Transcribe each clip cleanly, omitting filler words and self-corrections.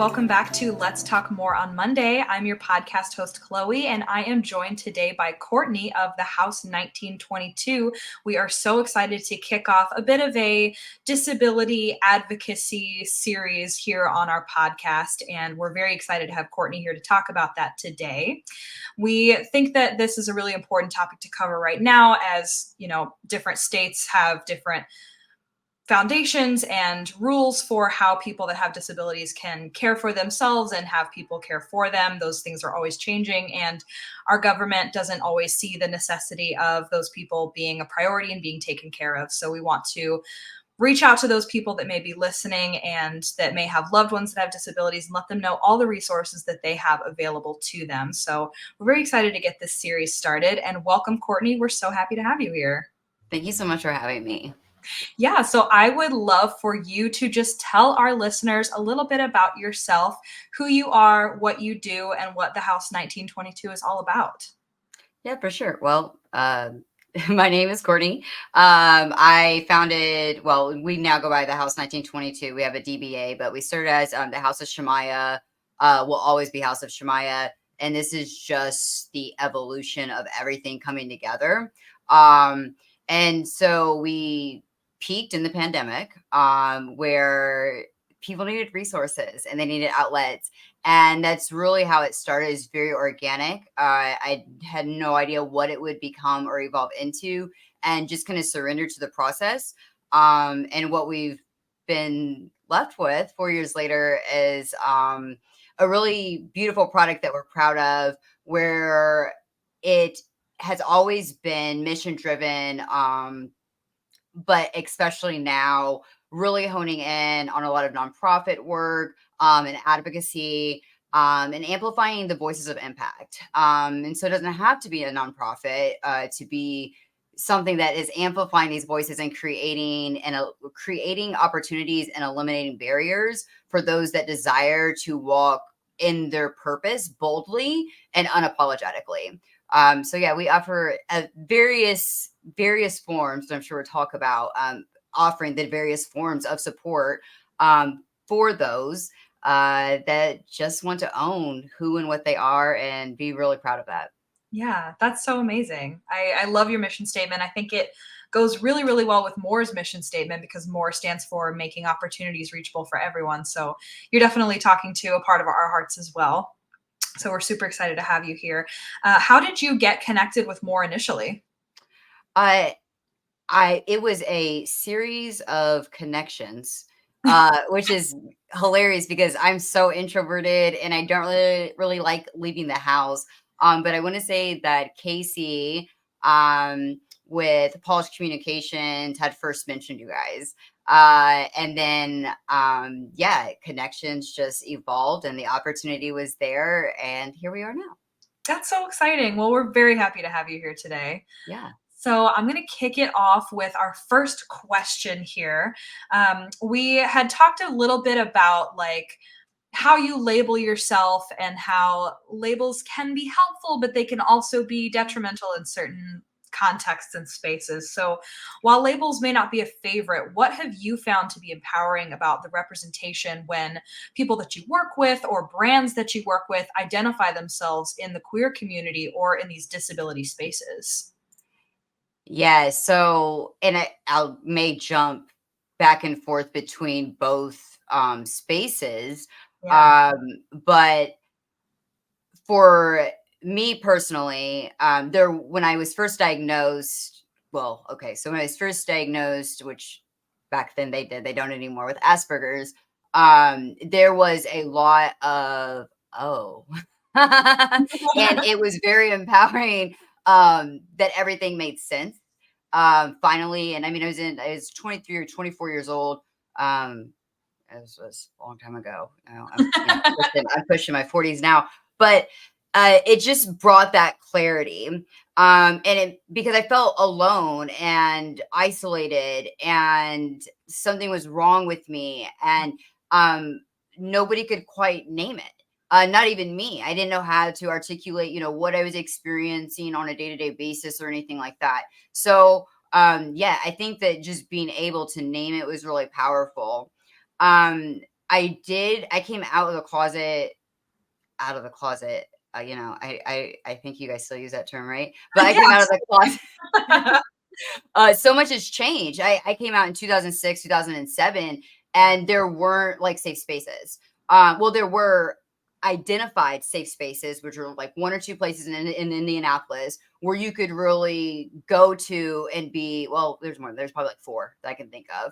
welcome back to Let's Talk More on Monday. I'm your podcast host, Chloe, and I am joined today by Courtney of the House 1922. We are so excited to kick off a bit of a disability advocacy series here on our podcast, and we're very excited to have Courtney here to talk about that today. We think that this is a really important topic to cover right now, as you know, different states have different foundations and rules for how people that have disabilities can care for themselves and have people care for them. Those things are always changing, and our government doesn't always see the necessity of those people being a priority and being taken care of. So we want to reach out to those people that may be listening and that may have loved ones that have disabilities and let them know all the resources that they have available to them. So we're very excited to get this series started, and welcome, Courtney. We're so happy to have you here. Thank you so much for having me. Yeah, so I would love for you to just tell our listeners a little bit about yourself, who you are, what you do, and what the House 1922 is all about. Yeah, for sure. Well, my name is Courtney. I founded, well, we now go by the House 1922. We have a DBA, but we started as the House of Shemaiah, will always be House of Shemaiah. And this is just the evolution of everything coming together. And so we peaked in the pandemic, where people needed resources and they needed outlets. And that's really how it started. Is very organic. I had no idea what it would become or evolve into, and just kind of surrendered to the process. And what we've been left with 4 years later is a really beautiful product that we're proud of, where it has always been mission driven, but especially now, really honing in on a lot of nonprofit work, and advocacy, and amplifying the voices of impact. And so it doesn't have to be a nonprofit to be something that is amplifying these voices and creating opportunities and eliminating barriers for those that desire to walk in their purpose boldly and unapologetically. So yeah, we offer various forms that I'm sure we'll talk about, offering the various forms of support for those that just want to own who and what they are and be really proud of that. Yeah, that's so amazing. I love your mission statement. I think it goes really, really well with MORE's mission statement, because MORE stands for making opportunities reachable for everyone. So you're definitely talking to a part of our hearts as well. So we're super excited to have you here. How did you get connected with MORE initially? I it was a series of connections, which is hilarious because I'm so introverted and I don't really like leaving the house. But I want to say that Casey, with Polish Communications, had first mentioned you guys. And then, yeah, connections just evolved and the opportunity was there. And here we are now. That's so exciting. Well, we're very happy to have you here today. Yeah. So I'm going to kick it off with our first question here. We had talked a little bit about like how you label yourself and how labels can be helpful, but they can also be detrimental in certain contexts and spaces. So while labels may not be a favorite, what have you found to be empowering about the representation when people that you work with or brands that you work with identify themselves in the queer community or in these disability spaces? Yeah, so and I may jump back and forth between both spaces. Yeah. Um, but for me personally, there when I was first diagnosed, well, okay, so when I was first diagnosed, which back then they don't anymore, with Asperger's, there was a lot of oh. And it was very empowering, that everything made sense. Finally, and I mean, I was 23 or 24 years old. This was a long time ago. I'm pushing my 40s now, but it just brought that clarity. And it because I felt alone and isolated, and something was wrong with me, and um, nobody could quite name it. Not even me. I didn't know how to articulate, what I was experiencing on a day to day basis or anything like that. So, yeah, I think that just being able to name it was really powerful. I came out of the closet. I think you guys still use that term, right? But I came out of the closet. Yes. So much has changed. I came out in 2006, 2007, and there weren't like safe spaces. Well, there were identified safe spaces, which were like one or two places in Indianapolis where you could really go to and be, well, there's more, there's probably like four that I can think of.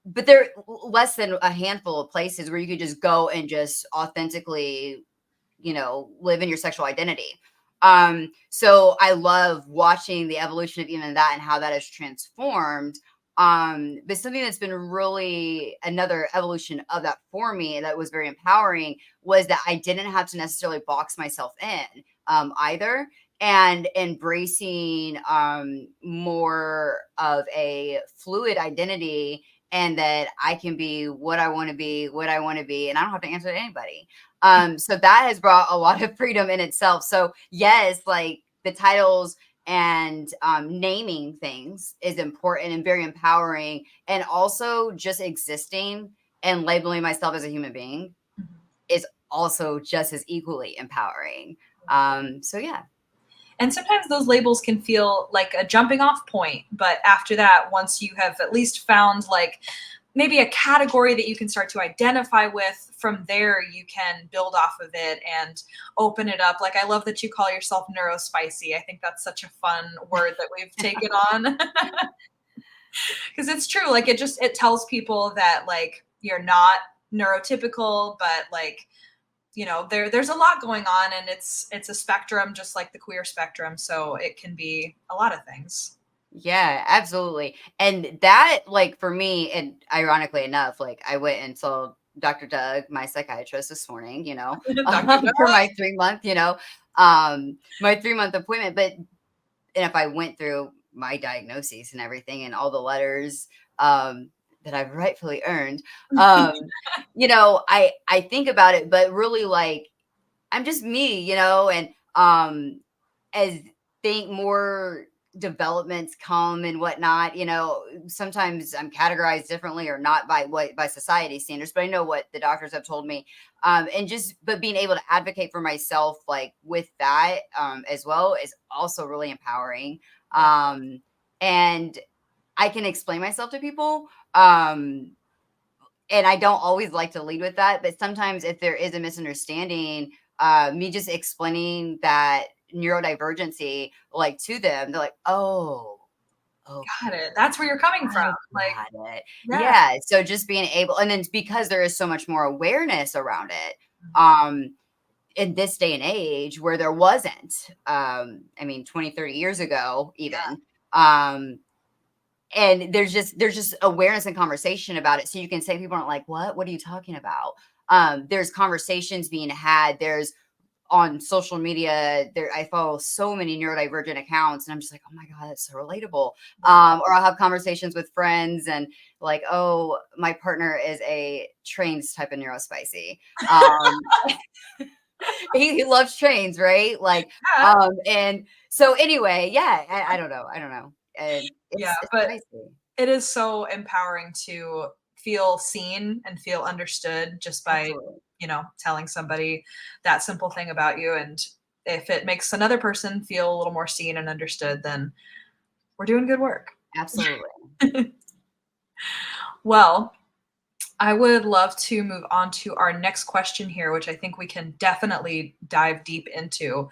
But there less than a handful of places where you could just go and just authentically, live in your sexual identity. So I love watching the evolution of even that and how that has transformed. But something that's been really another evolution of that for me that was very empowering was that I didn't have to necessarily box myself in either, and embracing more of a fluid identity, and that I can be what I want to be, and I don't have to answer to anybody. So that has brought a lot of freedom in itself. So yes, like the titles and naming things is important and very empowering, and also just existing and labeling myself as a human being is also just as equally empowering. So yeah. And sometimes those labels can feel like a jumping off point. But after that, once you have at least found like maybe a category that you can start to identify with, from there you can build off of it and open it up. Like I love that you call yourself neurospicy. I think that's such a fun word that we've taken on. Because it's true. Like it tells people that like you're not neurotypical, but like there's a lot going on, and it's a spectrum just like the queer spectrum, so it can be a lot of things. Yeah, absolutely. And that, like, for me, and ironically enough, like, I went and saw Dr. Doug, my psychiatrist, this morning, Dr. Doug. for my 3-month appointment. But, and if I went through my diagnoses and everything and all the letters that I've rightfully earned, I think about it, but really, like, I'm just me, and as think more developments come and whatnot, sometimes I'm categorized differently or not by society standards, but I know what the doctors have told me. And just but being able to advocate for myself like with that as well is also really empowering. Yeah. And I can explain myself to people. And I don't always like to lead with that, but sometimes if there is a misunderstanding, me just explaining that neurodivergency like to them, they're like, "Oh, Got okay, it. That's where you're coming from. I Like, got it." yeah. Yeah, so just being able, and then because there is so much more awareness around it, Mhm. um, in this day and age where there wasn't, I mean, 20, 30 years ago, Yeah. even, um, and there's just awareness and conversation about it, so you can say people aren't like, what are you talking about? There's conversations being had. There's on social media there, I follow so many neurodivergent accounts, and I'm just like, oh my god, that's so relatable. Yeah. Or I'll have conversations with friends and like, oh, my partner is a trains type of neurospicy. um he loves trains, right? Like, Yeah. and so anyway, yeah, I don't know, and Yeah. it's But crazy. it is so empowering to feel seen and feel understood just by, Absolutely. telling somebody that simple thing about you. And if it makes another person feel a little more seen and understood, then we're doing good work. Absolutely. Well, I would love to move on to our next question here, which I think we can definitely dive deep into.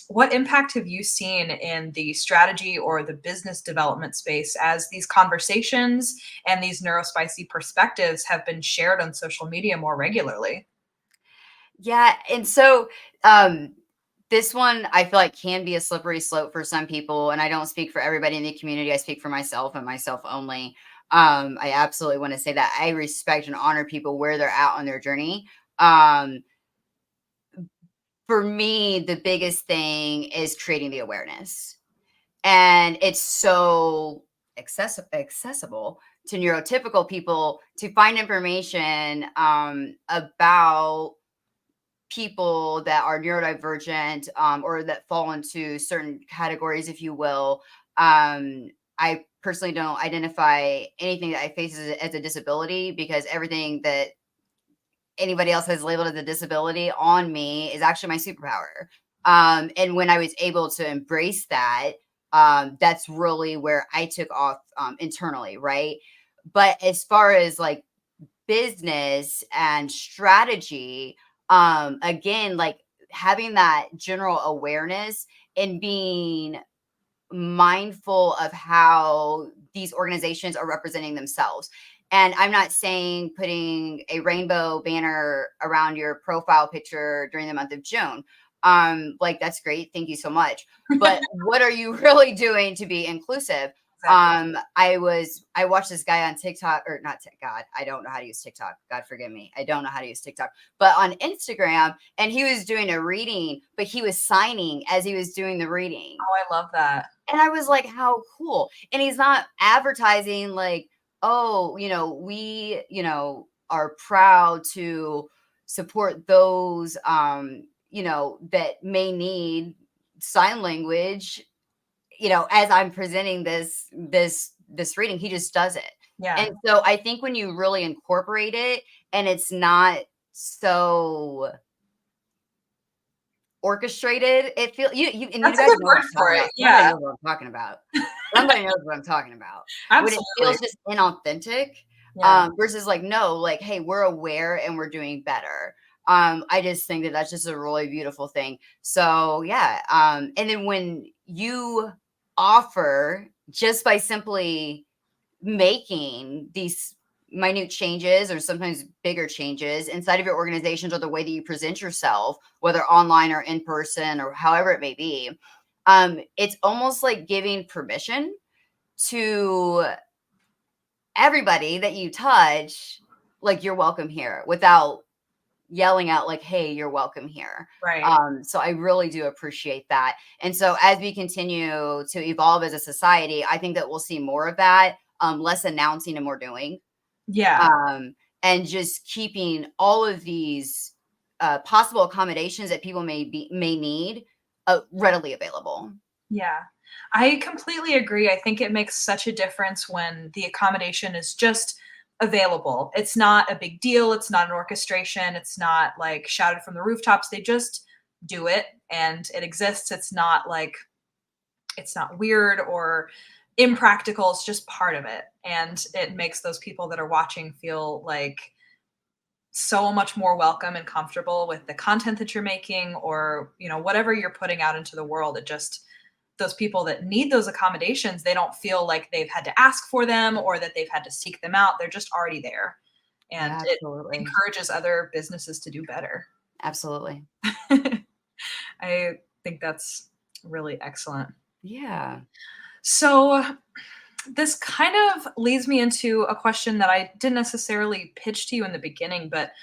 What impact have you seen in the strategy or the business development space as these conversations and these neurospicy perspectives have been shared on social media more regularly? Yeah, and so, um, this one I feel like can be a slippery slope for some people, and I don't speak for everybody in the community. I speak for myself and myself only. I absolutely want to say that I respect and honor people where they're at on their journey. Um, for me, the biggest thing is creating the awareness, and it's so accessible to neurotypical people to find information about people that are neurodivergent or that fall into certain categories, if you will. Um, I personally don't identify anything that I face as a disability, because everything that anybody else has labeled as a disability on me is actually my superpower. And when I was able to embrace that, that's really where I took off internally, right? But as far as like business and strategy, again, like having that general awareness and being mindful of how these organizations are representing themselves. And I'm not saying putting a rainbow banner around your profile picture during the month of June. Like that's great. Thank you so much. But what are you really doing to be inclusive? Exactly. I watched this guy on TikTok, or not God, I don't know how to use TikTok. God forgive me. I don't know how to use TikTok. But on Instagram, and he was doing a reading, but he was signing as he was doing the reading. Oh, I love that. And I was like, how cool. And he's not advertising like, oh, we, are proud to support those, that may need sign language, as I'm presenting this reading. He just does it. Yeah. And so I think when you really incorporate it, and it's not so orchestrated, it feels and you That's a guys good know what word I'm for talking it. about. Somebody Yeah. knows what I'm talking about. Somebody knows what I'm talking about. When it Absolutely. feels just inauthentic, Yeah. versus like, no, like, hey, we're aware and we're doing better. I just think that that's just a really beautiful thing. So yeah. And then when you offer, just by simply making these minute changes, or sometimes bigger changes inside of your organizations, or the way that you present yourself, whether online or in person or however it may be, it's almost like giving permission to everybody that you touch, like, you're welcome here, without yelling out like, hey, you're welcome here. Right. So I really do appreciate that. And so as we continue to evolve as a society, I think that we'll see more of that, less announcing and more doing, Yeah. and just keeping all of these possible accommodations that people may need readily available. Yeah. I completely agree. I think it makes such a difference when the accommodation is just available. It's not a big deal. It's not an orchestration. It's not like shouted from the rooftops. They just do it and it exists. It's not like it's not weird or impractical. It's just part of it. And it makes those people that are watching feel like so much more welcome and comfortable with the content that you're making, or whatever you're putting out into the world. It just, those people that need those accommodations, they don't feel like they've had to ask for them or that they've had to seek them out. They're just already there, and Yeah, it absolutely. encourages other businesses to do better. Absolutely. I think that's really excellent. Yeah. So this kind of leads me into a question that I didn't necessarily pitch to you in the beginning, but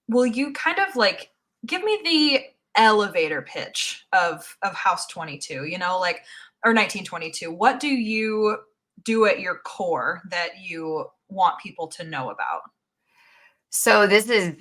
will you kind of like give me the elevator pitch of House 22, like, or 1922? What do you do at your core that you want people to know about? So this is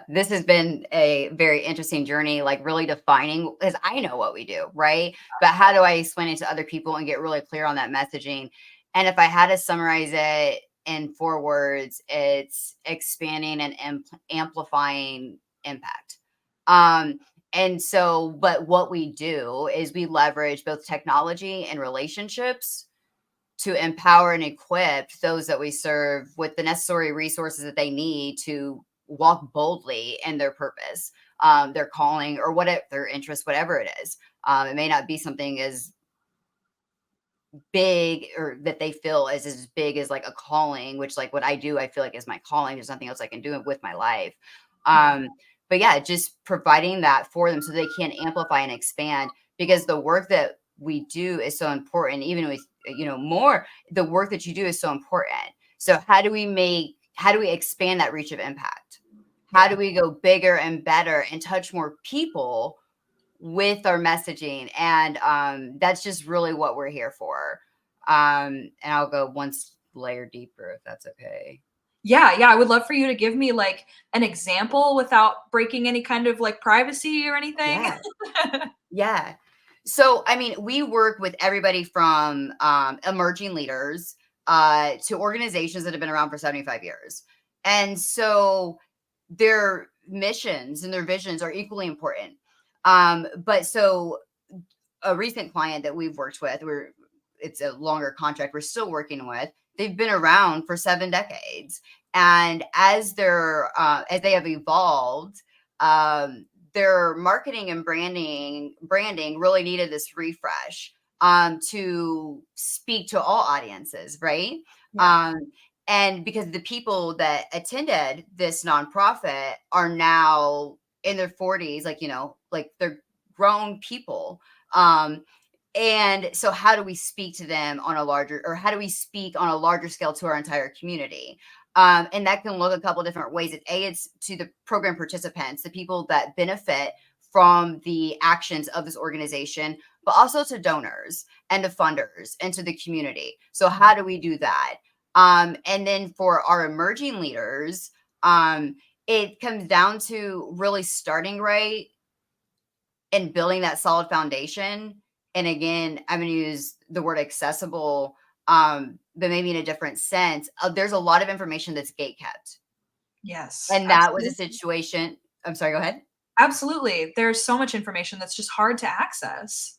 this has been a very interesting journey, like really defining, because I know what we do, right? But how do I explain it to other people and get really clear on that messaging? And if I had to summarize it in 4 words, it's expanding and amplifying impact. Um, and so, but what we do is we leverage both technology and relationships to empower and equip those that we serve with the necessary resources that they need to walk boldly in their purpose, their calling, or whatever their interest, whatever it is. It may not be something as big, or that they feel as big as like a calling, which, like, what I do, I feel like is my calling. There's nothing else I can do with my life. Yeah. But yeah, just providing that for them so they can amplify and expand, because the work that we do is so important. Even with, more, the work that you do is so important. So how do we expand that reach of impact? How Yeah. do we go bigger and better and touch more people with our messaging? And that's just really what we're here for. And I'll go one layer deeper, if that's okay. Yeah, I would love for you to give me like an example without breaking any kind of like privacy or anything. Yeah. Yeah. So, I mean, we work with everybody from emerging leaders to organizations that have been around for 75 years. And so their missions and their visions are equally important. But so a recent client that we've worked with, it's a longer contract we're still working with. They've been around for 7 decades, and as they have evolved, um, their marketing and branding really needed this refresh to speak to all audiences, right? Yeah. Um, and because the people that attended this nonprofit are now in their 40s, like like they're grown people. um, and so how do we speak to them on a larger, or how do we speak on a larger scale to our entire community? And that can look a couple different ways. It's to the program participants, the people that benefit from the actions of this organization, but also to donors and to funders and to the community. So how do we do that? And then for our emerging leaders, it comes down to really starting right and building that solid foundation. And again, I'm going to use the word accessible, but maybe in a different sense. There's a lot of information that's gate kept. Yes, And that was a absolutely. situation. I'm sorry, go ahead. Absolutely. There's so much information that's just hard to access.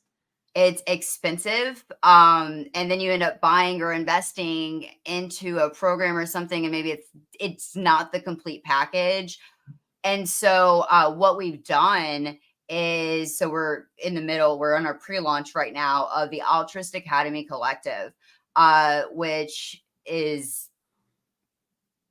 It's expensive. And then you end up buying or investing into a program or something, and maybe it's not the complete package. And so what we've done is, so we're in the middle, we're on our pre-launch right now of the Altruist Academy Collective, which is,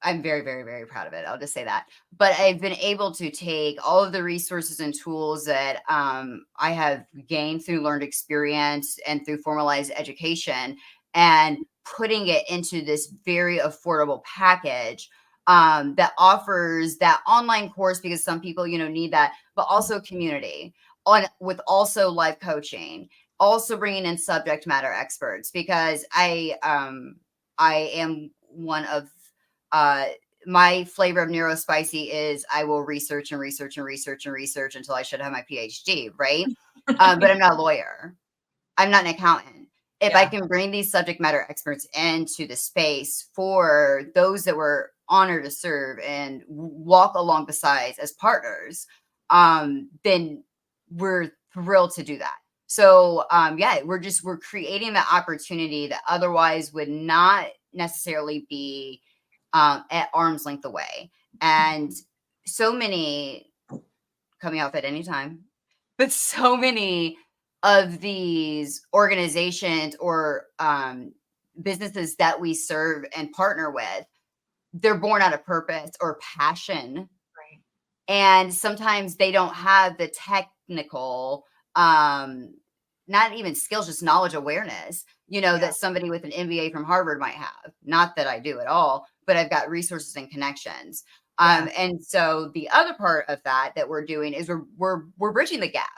I'm very, very, very proud of it. I'll just say that. But I've been able to take all of the resources and tools that I have gained through learned experience and through formalized education, and putting it into this very affordable package that offers that online course, because some people, need that, but also community on, with also live coaching, also bringing in subject matter experts, because I am one of uh, my flavor of neurospicy is I will research and research and research and research until I should have my PhD, right? But I'm not a lawyer. I'm not an accountant. If I Yeah. can bring these subject matter experts into the space for those that we're honored to serve and walk along besides as partners, then we're thrilled to do that. So yeah, we're creating the opportunity that otherwise would not necessarily be at arm's length away. And so many, coming off at any time, but so many of these organizations or businesses that we serve and partner with, they're born out of purpose or passion. Right. And sometimes they don't have the technical, not even skills, just knowledge, awareness, Yeah. that somebody with an MBA from Harvard might have. Not that I do at all, but I've got resources and connections. Yeah. And so the other part of that we're doing is we're bridging the gap,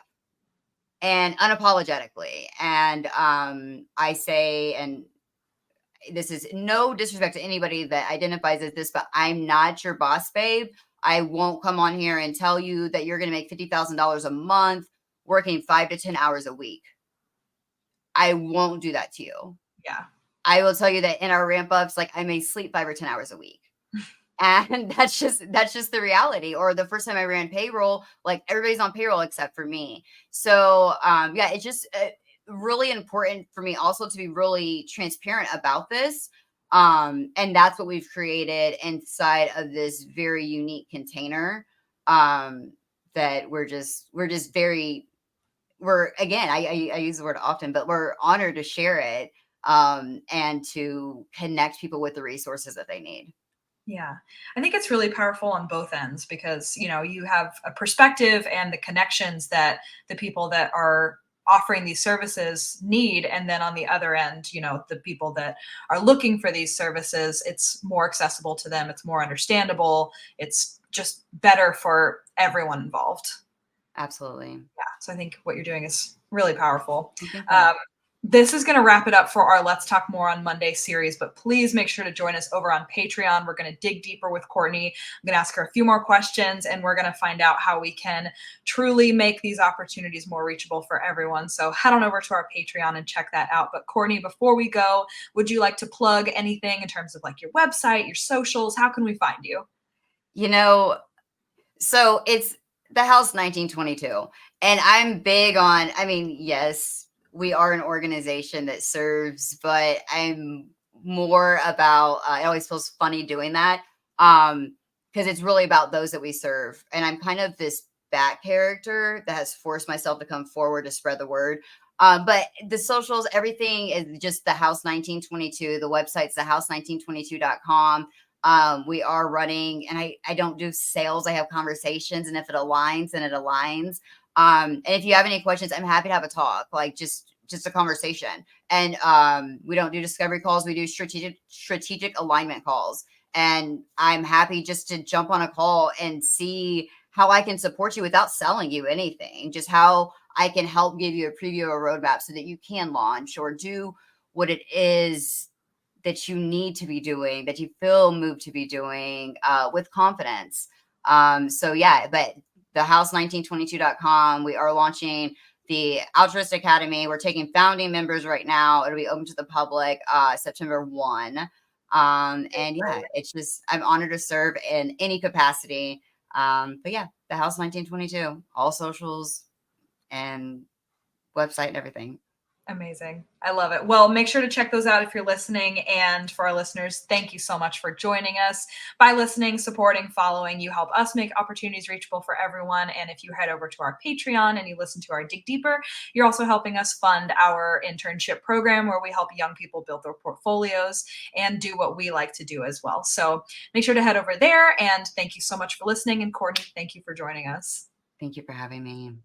and unapologetically. And I say, and this is no disrespect to anybody that identifies as this, but I'm not your boss, babe. I won't come on here and tell you that you're going to make $50,000 a month working 5 to 10 hours a week. I won't do that to you. Yeah. I will tell you that in our ramp ups, like I may sleep 5 or 10 hours a week. And that's just the reality. Or the first time I ran payroll, like everybody's on payroll except for me. So yeah, it's just really important for me also to be really transparent about this. And that's what we've created inside of this very unique container. That we're just very, we're, again, I use the word often, but we're honored to share it, and to connect people with the resources that they need. Yeah. I think it's really powerful on both ends because, you have a perspective and the connections that the people that are offering these services need. And then on the other end, the people that are looking for these services, it's more accessible to them. It's more understandable. It's just better for everyone involved. Absolutely. Yeah. So I think what you're doing is really powerful. Thank Um, you. This is going to wrap it up for our Let's Talk More on Monday series, but please make sure to join us over on Patreon. We're going to dig deeper with Courtney. I'm going to ask her a few more questions, and we're going to find out how we can truly make these opportunities more reachable for everyone. So head on over to our Patreon and check that out. But Courtney, before we go, would you like to plug anything in terms of like your website, your socials? How can we find you? So it's the House 1922. And I'm big on, I mean, yes, we are an organization that serves, but I'm more about, it always feels funny doing that. Because it's really about those that we serve. And I'm kind of this back character that has forced myself to come forward to spread the word. But the socials, everything is just the House 1922. The website's thehouse1922.com. We are running, and I don't do sales. I have conversations, and if it aligns, then it aligns. And if you have any questions, I'm happy to have a talk, like just a conversation. And we don't do discovery calls. We do strategic alignment calls. And I'm happy just to jump on a call and see how I can support you without selling you anything, just how I can help give you a preview or a roadmap so that you can launch or do what it is that you need to be doing, that you feel moved to be doing with confidence. So yeah, but thehouse1922.com, we are launching the Altruist Academy. We're taking founding members right now. It'll be open to the public September 1. And yeah, it's just, I'm honored to serve in any capacity. But yeah, the House 1922, all socials and website and everything. Amazing. I love it. Well, make sure to check those out if you're listening. And for our listeners, thank you so much for joining us. By listening, supporting, following, you help us make opportunities reachable for everyone. And if you head over to our Patreon and you listen to our Dig Deeper, you're also helping us fund our internship program where we help young people build their portfolios and do what we like to do as well. So make sure to head over there. And thank you so much for listening. And Courtney, thank you for joining us. Thank you for having me.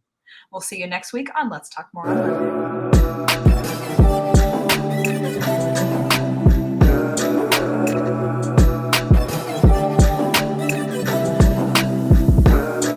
We'll see you next week on Let's Talk More on Monday.